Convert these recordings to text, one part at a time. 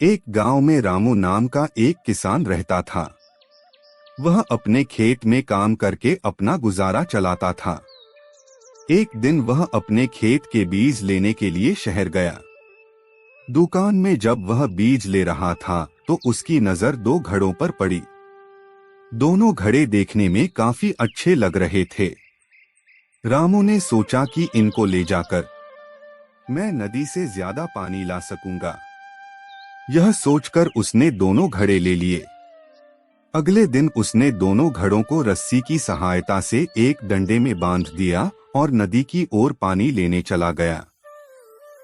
एक गांव में रामू नाम का एक किसान रहता था। वह अपने खेत में काम करके अपना गुजारा चलाता था। एक दिन वह अपने खेत के बीज लेने के लिए शहर गया। दुकान में जब वह बीज ले रहा था तो उसकी नजर दो घड़ों पर पड़ी। दोनों घड़े देखने में काफी अच्छे लग रहे थे। रामू ने सोचा कि इनको ले जाकर मैं नदी से ज्यादा पानी ला सकूंगा। यह सोचकर उसने दोनों घड़े ले लिए। अगले दिन उसने दोनों घड़ों को रस्सी की सहायता से एक डंडे में बांध दिया और नदी की ओर पानी लेने चला गया।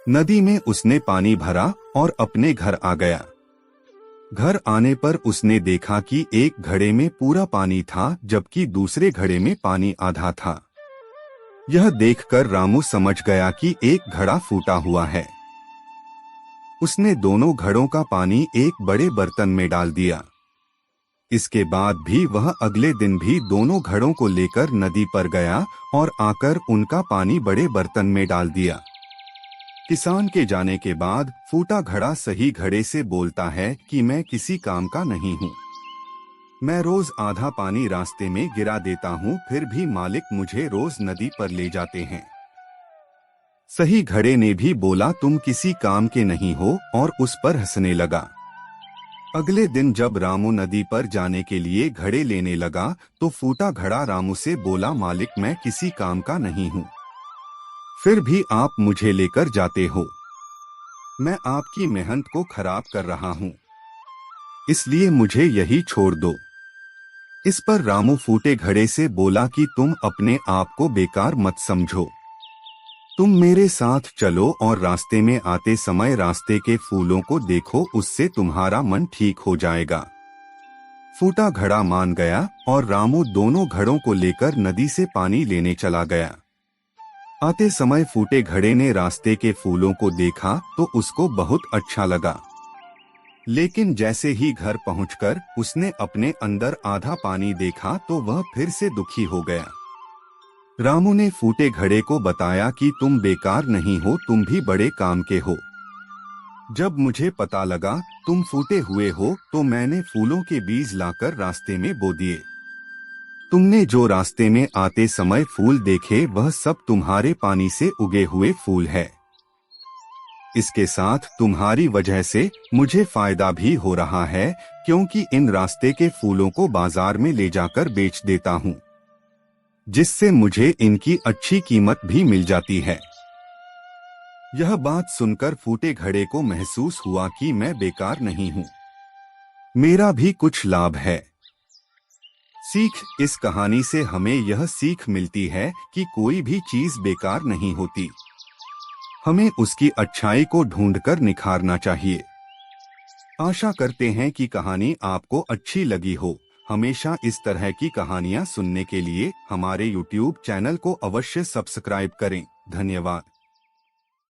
नदी में उसने पानी भरा और अपने घर आ गया। घर आने पर उसने देखा कि एक घड़े में पूरा पानी था जबकि दूसरे घड़े में पानी आधा था। यह देखकर रामू समझ गया कि एक घड़ा फूटा हुआ है। उसने दोनों घड़ों का पानी एक बड़े बर्तन में डाल दिया। इसके बाद भी वह अगले दिन भी दोनों घड़ों को लेकर नदी पर गया और आकर उनका पानी बड़े बर्तन में डाल दिया। किसान के जाने के बाद फूटा घड़ा सही घड़े से बोलता है कि मैं किसी काम का नहीं हूँ। मैं रोज आधा पानी रास्ते में गिरा देता हूँ, फिर भी मालिक मुझे रोज नदी पर ले जाते हैं। सही घड़े ने भी बोला तुम किसी काम के नहीं हो और उस पर हंसने लगा। अगले दिन जब रामू नदी पर जाने के लिए घड़े लेने लगा तो फूटा घड़ा रामू से बोला मालिक मैं किसी काम का नहीं हूँ, फिर भी आप मुझे लेकर जाते हो। मैं आपकी मेहनत को खराब कर रहा हूँ, इसलिए मुझे यही छोड़ दो। इस पर रामू फूटे घड़े से बोला कि तुम अपने आप को बेकार मत समझो। तुम मेरे साथ चलो और रास्ते में आते समय रास्ते के फूलों को देखो, उससे तुम्हारा मन ठीक हो जाएगा। फूटा घड़ा मान गया और रामू दोनों घड़ों को लेकर नदी से पानी लेने चला गया। आते समय फूटे घड़े ने रास्ते के फूलों को देखा तो उसको बहुत अच्छा लगा, लेकिन जैसे ही घर पहुंचकर उसने अपने अंदर आधा पानी देखा तो वह फिर से दुखी हो गया। रामू ने फूटे घड़े को बताया कि तुम बेकार नहीं हो, तुम भी बड़े काम के हो। जब मुझे पता लगा तुम फूटे हुए हो तो मैंने फूलों के बीज लाकर रास्ते में बो दिए। तुमने जो रास्ते में आते समय फूल देखे वह सब तुम्हारे पानी से उगे हुए फूल है। इसके साथ तुम्हारी वजह से मुझे फायदा भी हो रहा है, क्योंकि इन रास्ते के फूलों को बाजार में ले जाकर बेच देता हूँ, जिससे मुझे इनकी अच्छी कीमत भी मिल जाती है। यह बात सुनकर फूटे घड़े को महसूस हुआ कि मैं बेकार नहीं हूँ, मेरा भी कुछ लाभ है। सीख, इस कहानी से हमें यह सीख मिलती है कि कोई भी चीज बेकार नहीं होती, हमें उसकी अच्छाई को ढूंढकर निखारना चाहिए। आशा करते हैं कि कहानी आपको अच्छी लगी हो। हमेशा इस तरह की कहानियां सुनने के लिए हमारे YouTube चैनल को अवश्य सब्सक्राइब करें। धन्यवाद।